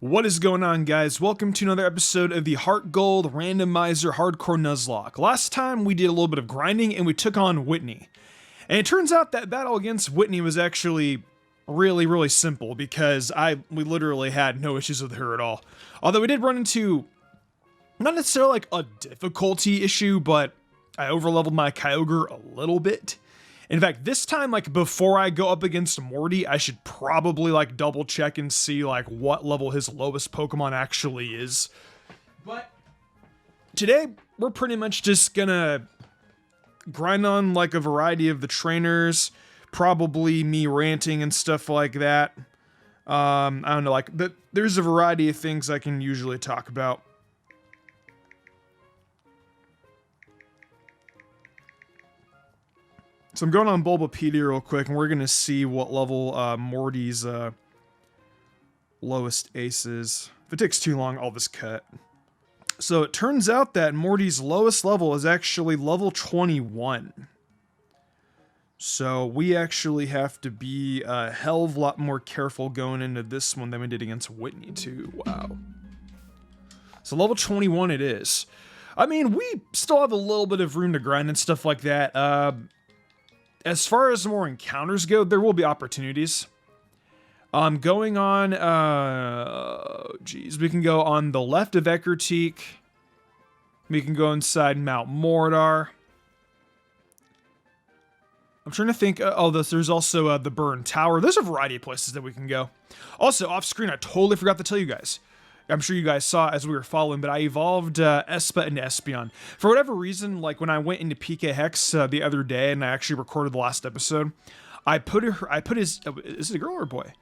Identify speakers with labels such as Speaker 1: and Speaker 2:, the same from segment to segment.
Speaker 1: What is going on, guys? Welcome to another episode of the Heartgold Randomizer Hardcore Nuzlocke. Last time we did a little bit of grinding and we took on Whitney. And it turns out that battle against Whitney was actually really simple because we literally had no issues with her at all. Although we did run into, not necessarily like a difficulty issue, but I overleveled my Kyogre a little bit. In fact, this time, like, before I go up against Morty, I should probably, like, double check and see, like, what level his lowest Pokemon actually is. But today, we're pretty much just gonna grind on, like, a variety of the trainers, probably me ranting and stuff like that. I don't know, like, there's a variety of things I can usually talk about. So I'm going on Bulbapedia real quick, and we're going to see what level Morty's lowest ace is. If it takes too long, I'll just cut. So it turns out that Morty's lowest level is actually level 21. So we actually have to be a hell of a lot more careful going into this one than we did against Whitney too. Wow. So level 21 it is. I mean, we still have a little bit of room to grind and stuff like that. As far as more encounters go, there will be opportunities. Going on, we can go on the left of Eckerteak. We can go inside Mount Mordor. I'm trying to think, there's also the Burn Tower. There's a variety of places that we can go. Also, off screen, I totally forgot to tell you guys. I'm sure you guys saw as we were following, but I evolved Espa into Espeon. For whatever reason, like when I went into PK Hex the other day and I actually recorded the last episode, I put his, is it a girl or a boy?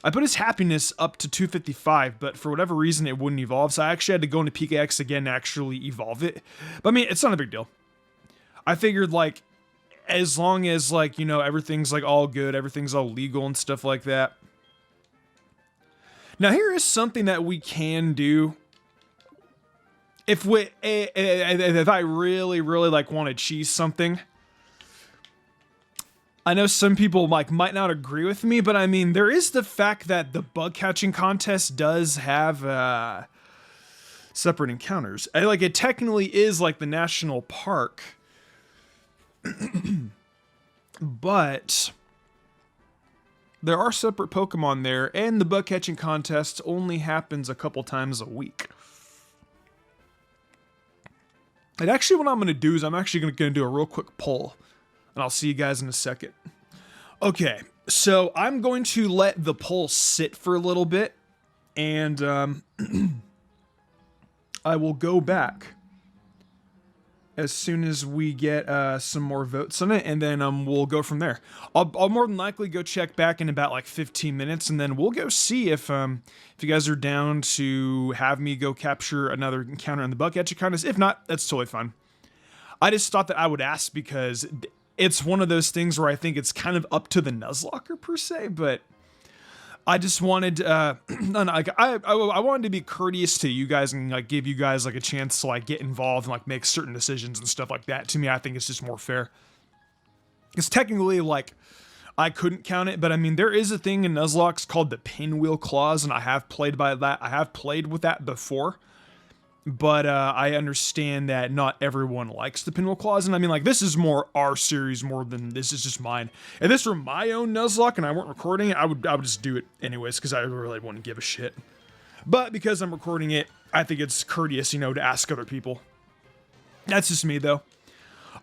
Speaker 1: I put his happiness up to 255, but for whatever reason it wouldn't evolve, so I actually had to go into PK Hex again to actually evolve it. But I mean, it's not a big deal. I figured like, as long as like, you know, everything's like all good, everything's all legal and stuff like that. Now here is something that we can do. If I really like want to cheese something. I know some people like might not agree with me, but I mean there is the fact that the bug catching contest does have separate encounters. Like it technically is like the national park. But there are separate Pokemon there, and the bug catching contest only happens a couple times a week. And actually what I'm going to do is I'm actually going to do a real quick poll, and I'll see you guys in a second. Okay, so I'm going to let the poll sit for a little bit, and I will go back as soon as we get some more votes on it, and then we'll go from there. I'll more than likely go check back in about like 15 minutes, and then we'll go see if you guys are down to have me go capture another encounter in the bug catching contest. If not, that's totally fine. I just thought that I would ask because it's one of those things where I think it's kind of up to the Nuzlocker per se, but I just wanted, I wanted to be courteous to you guys and like give you guys like a chance to like get involved and like make certain decisions and stuff like that. To me, I think it's just more fair. Because technically, like, I couldn't count it, but I mean, there is a thing in Nuzlocke called the Pinwheel Clause, and I have played by that. I have played with that before. But I understand that not everyone likes the Pinwheel Clause, and I mean, like, this is more our series more than this is just mine. If this were my own Nuzlocke and I weren't recording it, I would just do it anyways, because I really wouldn't give a shit. But because I'm recording it, I think it's courteous, you know, to ask other people. That's just me, though.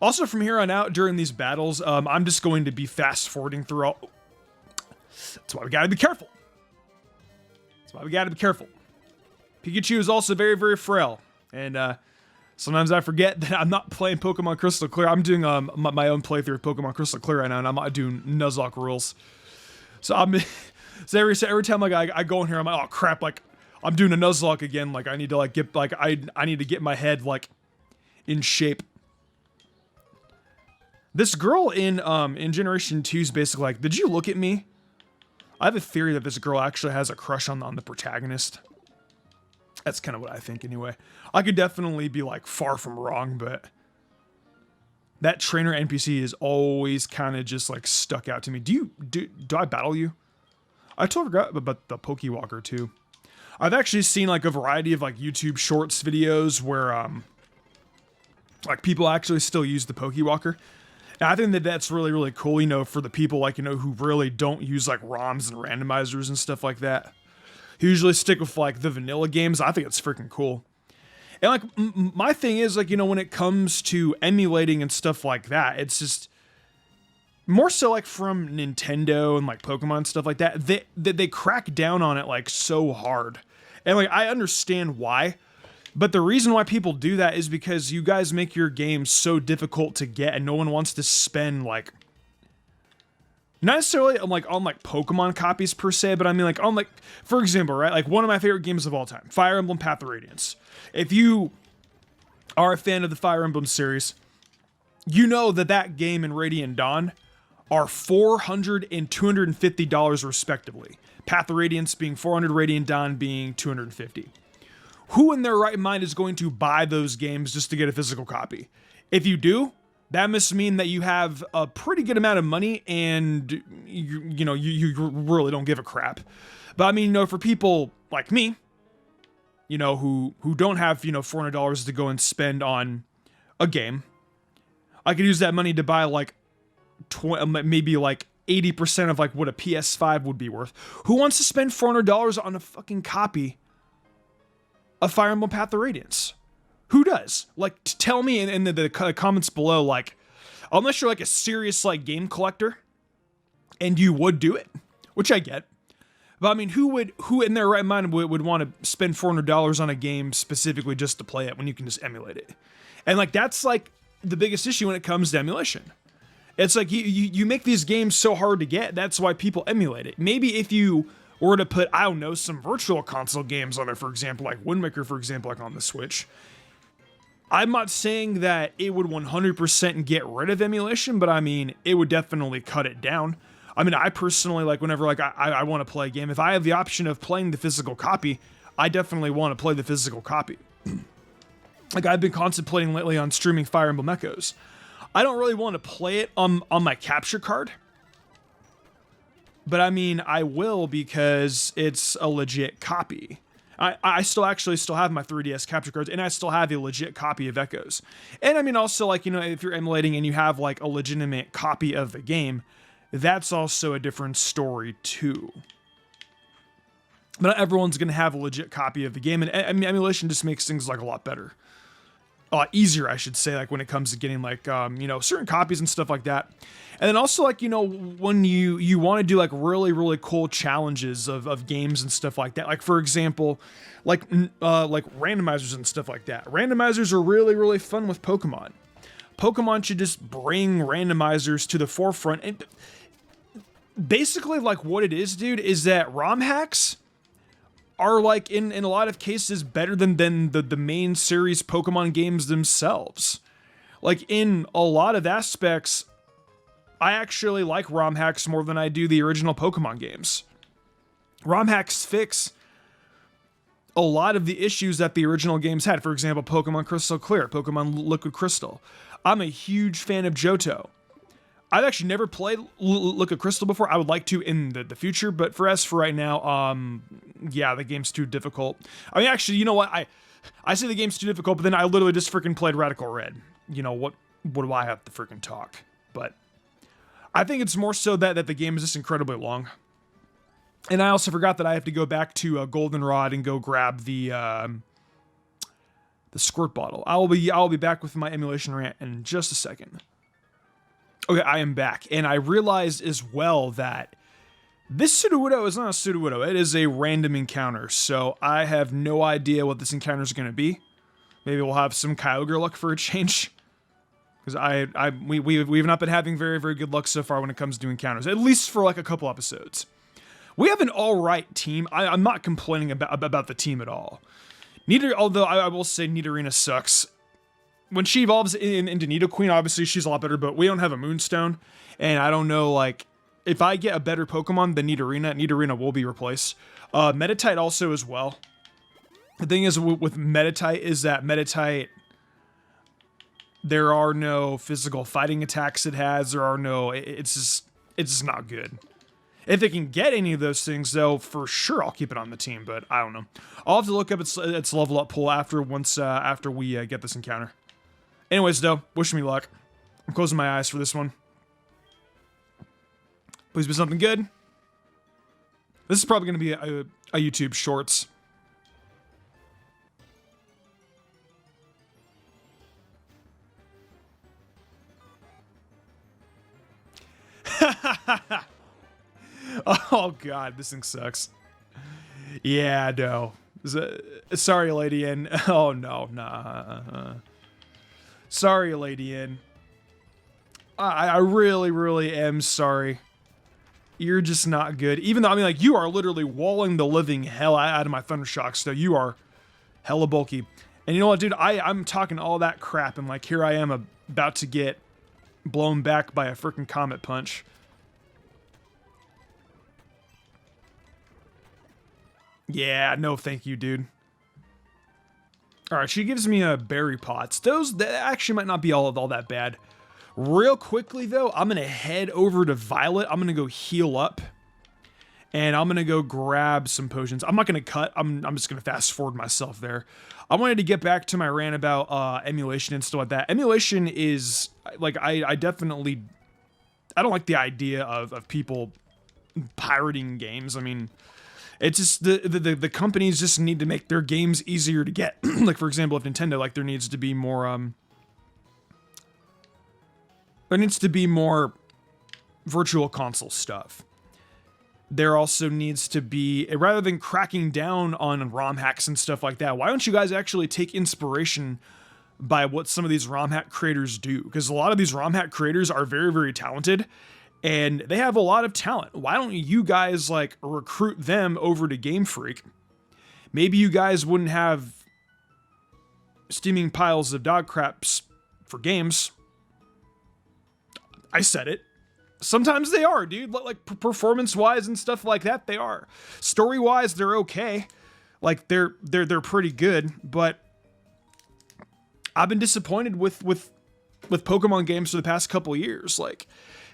Speaker 1: Also, from here on out, during these battles, I'm just going to be fast-forwarding through all... That's why we gotta be careful. Pikachu is also very frail, and sometimes I forget that I'm not playing Pokemon Crystal Clear. I'm doing my own playthrough of Pokemon Crystal Clear right now, and I'm not doing Nuzlocke rules. So every time like I go in here, I'm like, oh crap, like I'm doing a Nuzlocke again. Like I need to like get like I need to get my head like in shape. This girl in Generation 2 is basically like, did you look at me? I have a theory that this girl actually has a crush on the protagonist. That's kind of what I think anyway. I could definitely be like far from wrong, but that trainer NPC is always kind of just like stuck out to me. Do I battle you? I totally forgot about the Pokewalker too. I've actually seen like a variety of like YouTube Shorts videos where like people actually still use the Pokewalker. And I think that that's really, really cool, you know, for the people like, you know, who really don't use like ROMs and randomizers and stuff like that. Who usually stick with like the vanilla games. I think it's freaking cool. And like my thing is like, you know, when it comes to emulating and stuff like that, it's just more so like from Nintendo and like Pokemon and stuff like that, they crack down on it like so hard. And like I understand why. But the reason why people do that is because you guys make your game so difficult to get and no one wants to spend like, not necessarily on like Pokemon copies per se, but I mean like on like, for example, right? Like one of my favorite games of all time, Fire Emblem Path of Radiance. If you are a fan of the Fire Emblem series, you know that that game and Radiant Dawn are $400 and $250 respectively. Path of Radiance being $400, Radiant Dawn being $250. Who in their right mind is going to buy those games just to get a physical copy? If you do, that must mean that you have a pretty good amount of money and you really don't give a crap. But I mean, you know, for people like me, you know, who don't have, you know, $400 to go and spend on a game, I could use that money to buy like maybe like 80% of like what a PS5 would be worth. Who wants to spend $400 on a fucking copy of Fire Emblem Path of Radiance? Who does? Like, tell me in the comments below, like, unless you're like a serious like game collector and you would do it, which I get. But I mean, who in their right mind would want to spend $400 on a game specifically just to play it when you can just emulate it? And like, that's like the biggest issue when it comes to emulation. It's like you make these games so hard to get. That's why people emulate it. Maybe if you were to put, I don't know, some virtual console games on there, for example, like Wind Waker, for example, like on the Switch. I'm not saying that it would 100% get rid of emulation, but I mean, it would definitely cut it down. I mean, I personally, like, whenever like I want to play a game, if I have the option of playing the physical copy, I definitely want to play the physical copy. Like, I've been contemplating lately on streaming Fire Emblem Echoes. I don't really want to play it on my capture card. But I mean, I will because it's a legit copy. I still have my 3DS capture cards, and I still have a legit copy of Echoes. And I mean, also, like, you know, if you're emulating and you have like a legitimate copy of the game, that's also a different story too. But not everyone's going to have a legit copy of the game, and I mean, emulation just makes things like a lot better. A lot easier, I should say, like when it comes to getting like, you know, certain copies and stuff like that. And then also, like, you know, when you want to do like really, really cool challenges of games and stuff like that. Like, for example, like randomizers and stuff like that. Randomizers are really, really fun with Pokemon. Pokemon should just bring randomizers to the forefront. And basically, like, what it is, dude, is that ROM hacks are like in a lot of cases better than the main series Pokemon games themselves. Like, in a lot of aspects, I actually like ROM hacks more than I do the original Pokemon games. ROM hacks fix a lot of the issues that the original games had. For example, Pokemon Crystal Clear, Pokemon Liquid Crystal. I'm a huge fan of Johto. I've actually never played Liquid Crystal before. I would like to in the future, but for right now, yeah, the game's too difficult. I mean, actually, you know what? I say the game's too difficult, but then I literally just freaking played Radical Red. You know, what do I have to freaking talk? But I think it's more so that the game is just incredibly long. And I also forgot that I have to go back to Goldenrod and go grab the squirt bottle. I'll be back with my emulation rant in just a second. Okay, I am back, and I realized as well that this Sudowoodo is not a Sudowoodo. It is a random encounter, so I have no idea what this encounter is going to be. Maybe we'll have some Kyogre luck for a change, because we've not been having very, very good luck so far when it comes to encounters, at least for like a couple episodes. We have an all-right team. I'm not complaining about the team at all. Although I will say Nidorina sucks. When she evolves into Nidoqueen, obviously she's a lot better, but we don't have a Moonstone, and I don't know, like, if I get a better Pokemon than Nidorina will be replaced. Meditite also as well. The thing is with Meditite is that Meditite, there are no physical fighting attacks it has. There are no, it's just not good. If it can get any of those things, though, for sure I'll keep it on the team, but I don't know. I'll have to look up its level up pool after we get this encounter. Anyways, though, wish me luck. I'm closing my eyes for this one. Please be something good. This is probably going to be a YouTube Shorts. Oh god, this thing sucks. Yeah, no. Sorry, Lady N. Oh no, nah. Sorry, Lady N. I really, really am sorry. You're just not good. Even though, I mean, like, you are literally walling the living hell out of my Thundershocks, though. You are hella bulky. And you know what, dude? I'm talking all that crap, and, like, here I am about to get blown back by a freaking Comet Punch. Yeah, no thank you, dude. Alright, she gives me a berry pots. That actually might not be all that bad. Real quickly, though, I'm going to head over to Violet. I'm going to go heal up. And I'm going to go grab some potions. I'm not going to cut. I'm just going to fast forward myself there. I wanted to get back to my rant about emulation and stuff like that. Emulation is, like, I definitely... I don't like the idea of people pirating games. I mean... It's just the companies just need to make their games easier to get. Like, for example, if Nintendo, like, there needs to be more virtual console stuff. There also needs to be, rather than cracking down on ROM hacks and stuff like that, why don't you guys actually take inspiration by what some of these ROM hack creators do? Because a lot of these ROM hack creators are very, very talented. And they have a lot of talent. Why don't you guys, like, recruit them over to Game Freak? Maybe you guys wouldn't have steaming piles of dog craps for games. I said it. Sometimes they are, dude. Like, performance-wise and stuff like that, they are. Story-wise, they're okay. Like, they're pretty good. But I've been disappointed with Pokemon games for the past couple years. Like...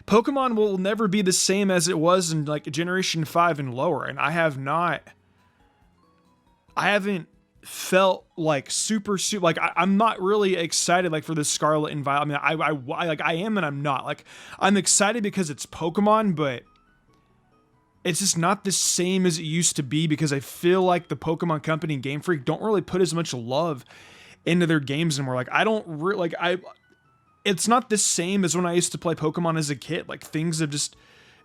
Speaker 1: Pokemon will never be the same as it was in, like, Generation 5 and lower, and I haven't felt, like, super, like, I'm not really excited, like, for this Scarlet and Violet. I mean, I am and I'm not. Like, I'm excited because it's Pokemon, but it's just not the same as it used to be because I feel like the Pokemon Company and Game Freak don't really put as much love into their games anymore. Like, I don't really, like, it's not the same as when I used to play Pokemon as a kid. Like, things have just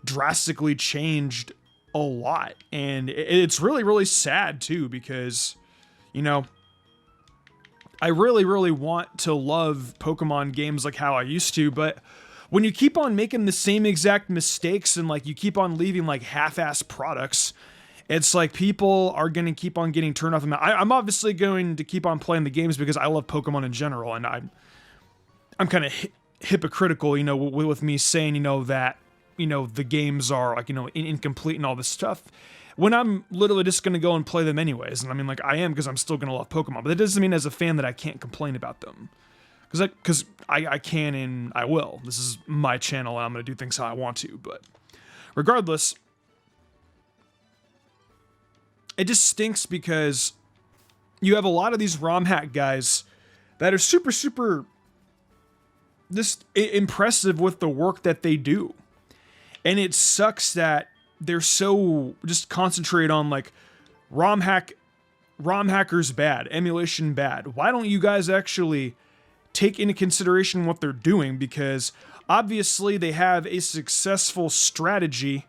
Speaker 1: drastically changed a lot. And it's really, really sad, too, because, you know, I really, really want to love Pokemon games like how I used to, but when you keep on making the same exact mistakes and, like, you keep on leaving, like, half-ass products, it's like people are going to keep on getting turned off. I'm obviously going to keep on playing the games because I love Pokemon in general, and I'm kind of hypocritical, you know, with me saying, you know, that, you know, the games are, like, you know, incomplete and all this stuff, when I'm literally just going to go and play them anyways. And I mean, like, I am because I'm still going to love Pokemon, but that doesn't mean as a fan that I can't complain about them. Because I can and I will. This is my channel and I'm going to do things how I want to, but regardless, it just stinks because you have a lot of these ROM hack guys that are super, super just impressive with the work that they do. And it sucks that they're so just concentrated on, like, ROM hackers bad, emulation bad. Why don't you guys actually take into consideration what they're doing? Because obviously they have a successful strategy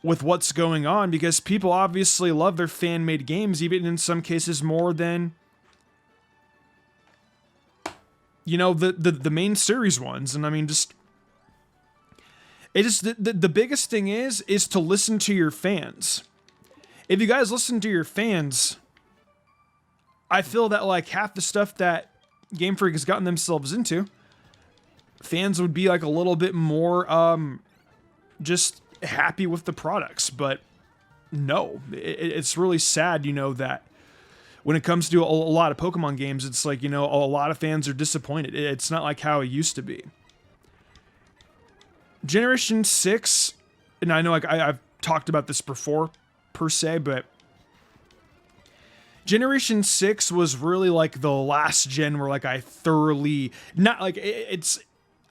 Speaker 1: with what's going on, because people obviously love their fan-made games, even in some cases more than, you know, the main series ones. And I mean, just, it is the biggest thing is to listen to your fans. If you guys listen to your fans, I feel that, like, half the stuff that Game Freak has gotten themselves into, fans would be, like, a little bit more just happy with the products. But no, it's really sad, you know, that when it comes to a lot of Pokemon games, it's like, you know, a lot of fans are disappointed. It's not like how it used to be. Generation 6, and I know, like, I've talked about this before, per se, but Generation 6 was really like the last gen where like I thoroughly, not like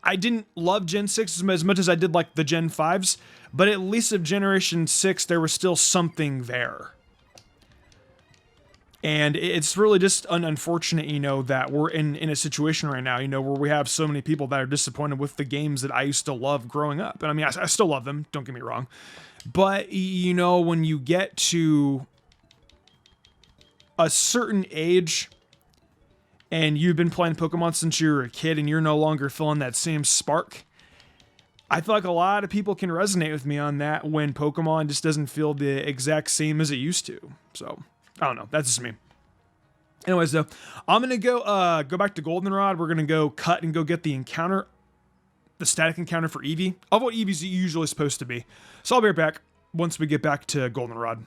Speaker 1: I didn't love Gen 6 as much as I did like the Gen 5s, but at least of Generation 6 there was still something there. And it's really just unfortunate, you know, that we're in a situation right now, you know, where we have so many people that are disappointed with the games that I used to love growing up. And I mean, I still love them, don't get me wrong. But, you know, when you get to a certain age and you've been playing Pokemon since you were a kid and you're no longer feeling that same spark, I feel like a lot of people can resonate with me on that when Pokemon just doesn't feel the exact same as it used to. So, I don't know. That's just me. Anyways, though, I'm going to go back to Goldenrod. We're going to go cut and go get the encounter, the static encounter for Eevee, of what Eevee's usually supposed to be. So I'll be right back once we get back to Goldenrod.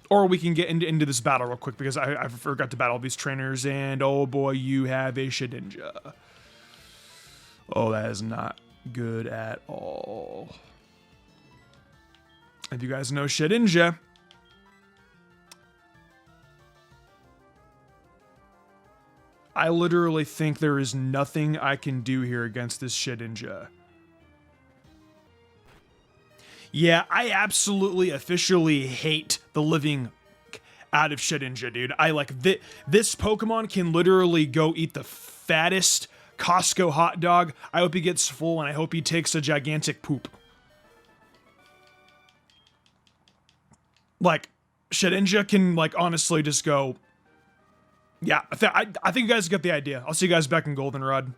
Speaker 1: Or we can get into this battle real quick because I forgot to battle these trainers, and oh boy, you have a Shedinja. Oh, that is not good at all. If you guys know Shedinja, I literally think there is nothing I can do here against this Shedinja. Yeah, I absolutely officially hate the living out of Shedinja, dude. I like this Pokemon can literally go eat the fattest Costco hot dog. I hope he gets full and I hope he takes a gigantic poop. Like, Shedinja can, like, honestly just go... Yeah, I think you guys get the idea. I'll see you guys back in Goldenrod.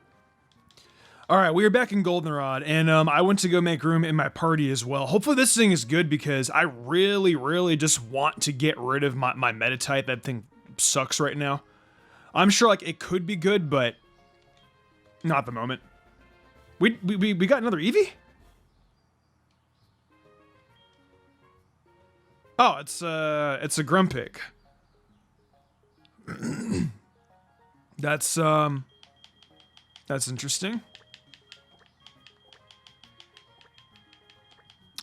Speaker 1: Alright, we are back in Goldenrod, and I went to go make room in my party as well. Hopefully this thing is good, because I really just want to get rid of my Meditite. That thing sucks right now. I'm sure, like, it could be good, but not at the moment. We got another Eevee? Oh, it's a Grumpig. That's interesting.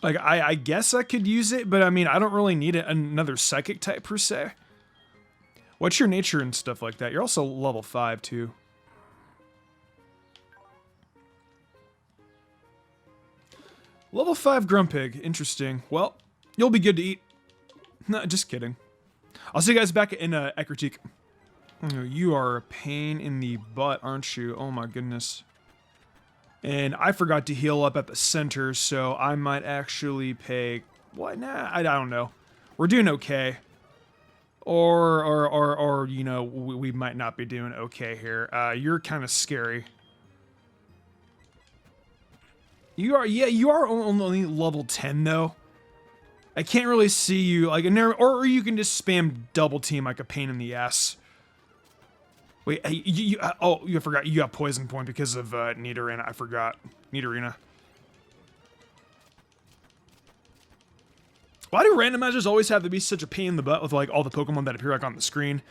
Speaker 1: Like, I guess I could use it, but I mean, I don't really need another psychic type per se. What's your nature and stuff like that? You're also level 5 too. Level 5 Grumpig, interesting. Well, you'll be good to eat. No, just kidding. I'll see you guys back in Ekritique. Oh, you are a pain in the butt, aren't you? Oh my goodness. And I forgot to heal up at the center, so I might actually pay... What? Nah, I don't know. We're doing okay. Or you know, we might not be doing okay here. You're kind of scary. You are only level 10, though. I can't really see you, like, or you can just spam double team like a pain in the ass. Wait, you forgot you got poison point because of Nidorina. I forgot. Nidorina. Why do randomizers always have to be such a pain in the butt with like all the Pokemon that appear like on the screen?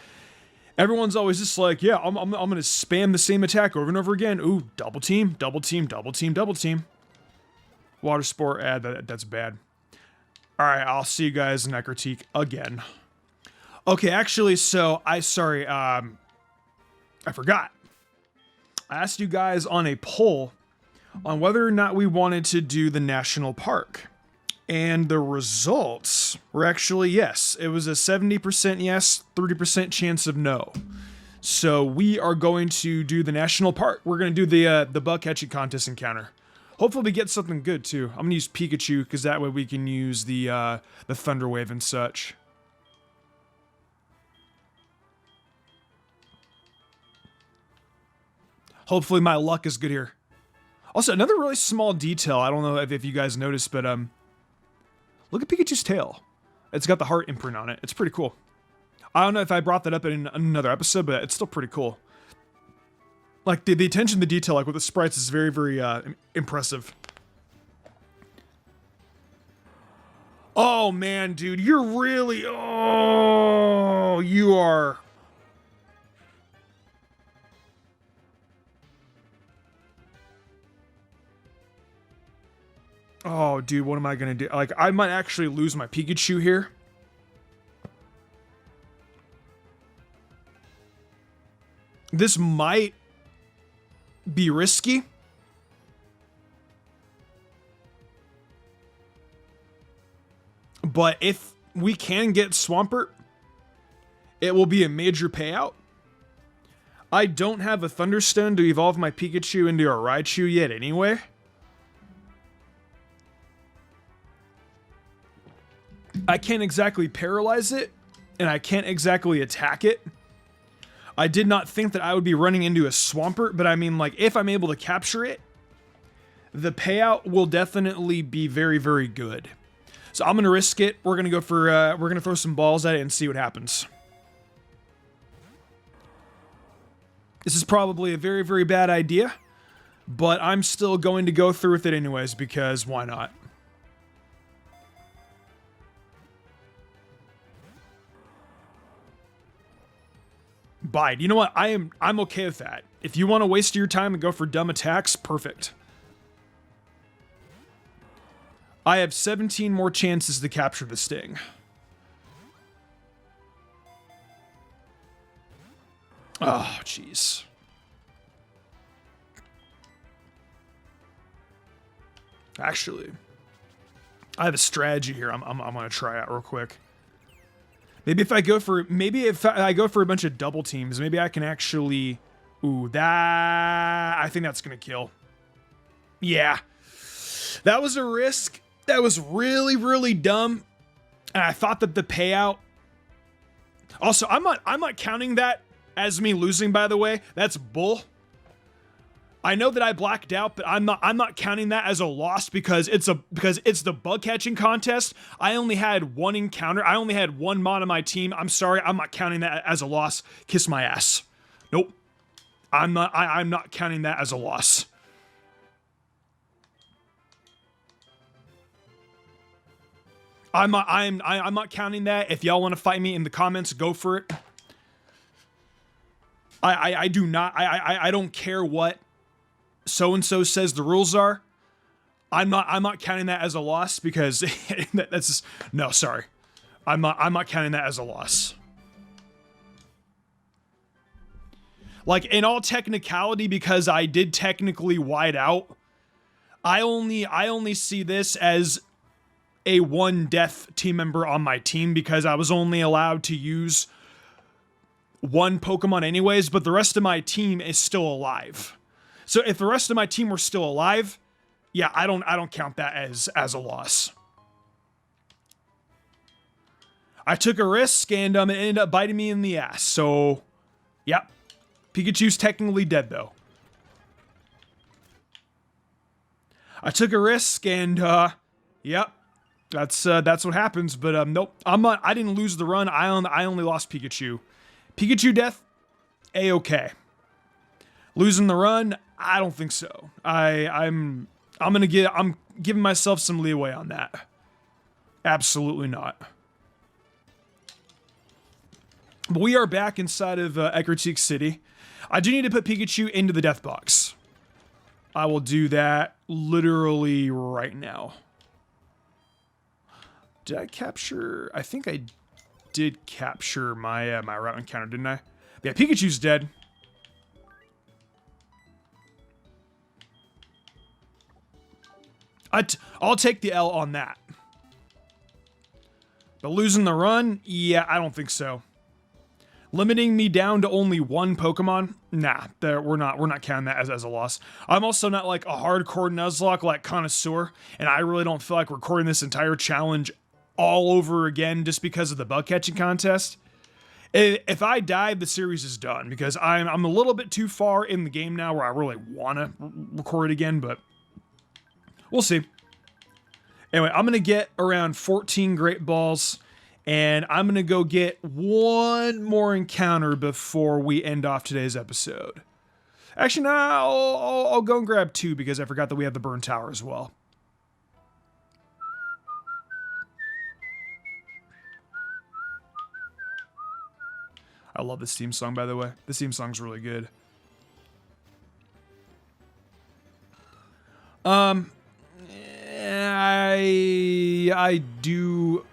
Speaker 1: Everyone's always just like, yeah, I'm gonna spam the same attack over and over again. Ooh, double team, double team, double team, double team. Water Sport, that's bad. All right, I'll see you guys in Ekritique again. Okay, actually, so I forgot. I asked you guys on a poll on whether or not we wanted to do the national park. And the results were actually yes. It was a 70% yes, 30% chance of no. So we are going to do the national park. We're going to do the bug catching contest encounter. Hopefully we get something good too. I'm going to use Pikachu because that way we can use the Thunder Wave and such. Hopefully my luck is good here. Also, another really small detail. I don't know if you guys noticed, but look at Pikachu's tail. It's got the heart imprint on it. It's pretty cool. I don't know if I brought that up in another episode, but it's still pretty cool. Like, the attention to detail, like, with the sprites is very, very impressive. Oh, man, dude. You're really... Oh, you are... Oh, dude, what am I gonna do? Like, I might actually lose my Pikachu here. This might be risky. But if we can get Swampert, it will be a major payout. I don't have a Thunderstone to evolve my Pikachu into a Raichu yet anyway. I can't exactly paralyze it, and I can't exactly attack it. I did not think that I would be running into a Swampert, but I mean, like, if I'm able to capture it, the payout will definitely be very, very good. So I'm gonna risk it. We're gonna go for, we're gonna throw some balls at it and see what happens. This is probably a very, very bad idea, but I'm still going to go through with it anyways, because why not? Bide. You know what? I'm okay with that. If you want to waste your time and go for dumb attacks, perfect. I have 17 more chances to capture the Sting. Oh, jeez. Actually, I have a strategy here. I'm gonna try out real quick. Maybe if I go for a bunch of double teams, maybe I can actually. Ooh, that I think that's gonna kill. Yeah, that was a risk. That was really, really dumb. And I thought that the payout. Also, I'm not counting that as me losing, by the way. That's bull. I know that I blacked out, but I'm not counting that as a loss because it's the bug catching contest. I only had one encounter. I only had one mod on my team. I'm sorry, I'm not counting that as a loss. Kiss my ass. Nope. I'm not counting that as a loss. I'm not counting that. If y'all want to fight me in the comments, go for it. I do not. I don't care what so-and-so says the rules are. I'm not counting that as a loss because that's just, no, sorry. I'm not counting that as a loss. Like, in all technicality, because I did technically wide out, I only see this as a one death team member on my team because I was only allowed to use one Pokemon anyways, but the rest of my team is still alive. So if the rest of my team were still alive, yeah, I don't count that as a loss. I took a risk and it ended up biting me in the ass. So, yeah, Pikachu's technically dead though. I took a risk and yep, that's what happens. But nope, I didn't lose the run. I only lost Pikachu. Pikachu death, A-okay. Losing the run, I don't think so. I'm giving myself some leeway on that. Absolutely not. But we are back inside of Ecruteak City. I do need to put Pikachu into the death box. I will do that literally right now. Did I capture? I think I did capture my my route encounter, didn't I? Yeah, Pikachu's dead. I'll take the L on that. But losing the run? Yeah, I don't think so. Limiting me down to only one Pokemon? Nah, we're not counting that as a loss. I'm also not like a hardcore Nuzlocke like connoisseur, and I really don't feel like recording this entire challenge all over again just because of the bug catching contest. If I die, the series is done because I'm a little bit too far in the game now where I really want to record it again, but we'll see. Anyway, I'm going to get around 14 Great Balls, and I'm going to go get one more encounter before we end off today's episode. Actually, no, I'll go and grab two because I forgot that we have the Burn Tower as well. I love this theme song, by the way. This theme song's really good. I do...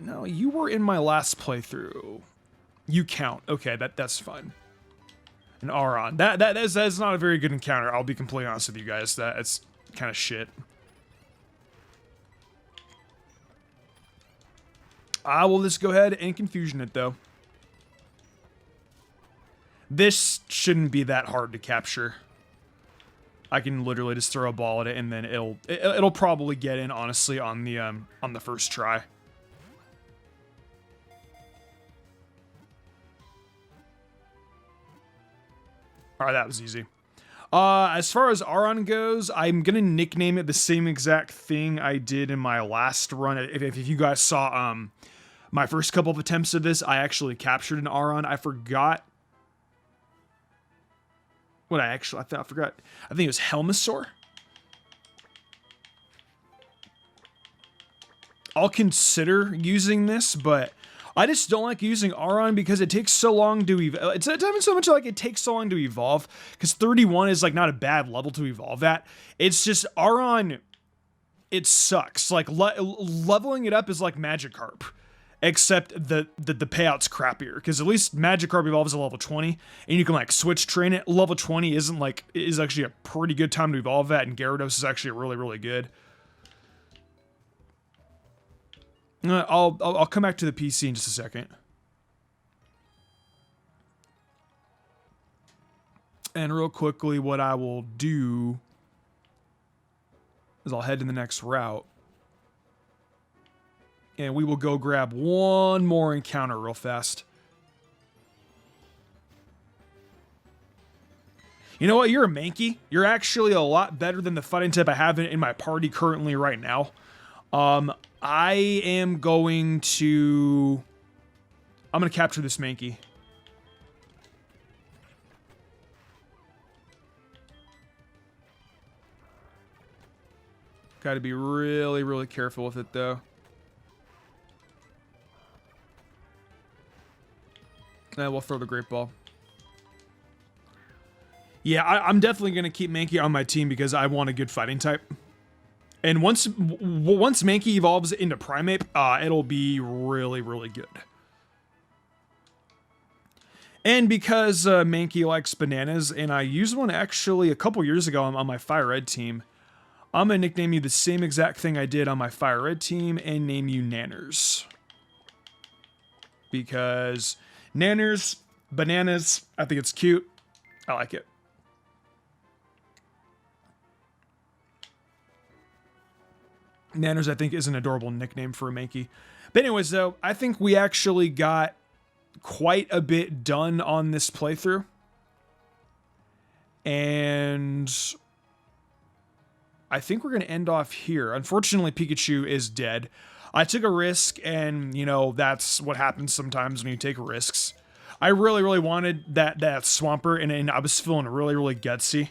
Speaker 1: No, you were in my last playthrough. You count. Okay, that's fine. An Aron. That's not a very good encounter. I'll be completely honest with you guys. That's kind of shit. I will just go ahead and confusion it though. This shouldn't be that hard to capture. I can literally just throw a ball at it and then it'll probably get in, honestly, on the first try. Alright, that was easy. As far as Aron goes, I'm gonna nickname it the same exact thing I did in my last run. If you guys saw my first couple of attempts of this, I actually captured an Aron. I forgot what I forgot. I think it was Helmasaur. I'll consider using this, but I just don't like using Aron because it takes so long to evolve. It's not even so much like it takes so long to evolve, because 31 is like not a bad level to evolve at. It's just Aron, it sucks. Like leveling it up is like Magikarp, except the payout's crappier, because at least Magikarp evolves at level 20 and you can like switch train it. Level 20 is actually a pretty good time to evolve at, and Gyarados is actually really good. I'll come back to the PC in just a second. And real quickly, what I will do is I'll head to the next route. And we will go grab one more encounter real fast. You know what? You're a Mankey. You're actually a lot better than the fighting type I have in my party currently right now. I am going to... I'm going to capture this Mankey. Got to be really careful with it, though. And we'll throw the Great Ball. Yeah, I'm definitely going to keep Mankey on my team because I want a good fighting type. And once Mankey evolves into Primeape, it'll be really good. And because Mankey likes bananas, and I used one actually a couple years ago on my Fire Red team, I'm going to nickname you the same exact thing I did on my Fire Red team and name you Nanners. Because Nanners, bananas, I think it's cute. I like it. Nanners, I think, is an adorable nickname for a Mankey. But anyways, though, I think we actually got quite a bit done on this playthrough. And I think we're going to end off here. Unfortunately, Pikachu is dead. I took a risk, and, you know, that's what happens sometimes when you take risks. I really wanted that Swampert, and I was feeling really gutsy.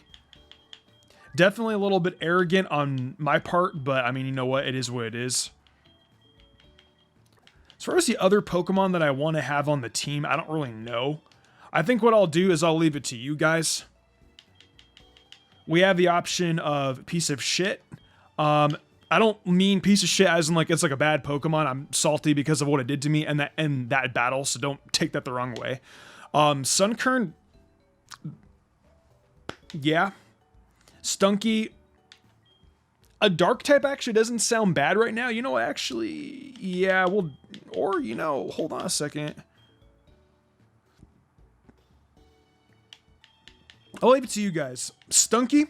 Speaker 1: Definitely a little bit arrogant on my part, but I mean, you know what? It is what it is. As far as the other Pokemon that I want to have on the team, I don't really know. I think what I'll do is I'll leave it to you guys. We have the option of piece of shit. I don't mean piece of shit as in like it's like a bad Pokemon. I'm salty because of what it did to me and that battle, so don't take that the wrong way. Sunkern, yeah. Stunky, a dark type actually doesn't sound bad right now. You know, actually, yeah, well, or, you know, hold on a second. I'll leave it to you guys. Stunky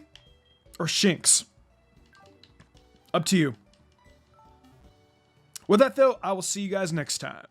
Speaker 1: or Shinx? Up to you. With that, though, I will see you guys next time.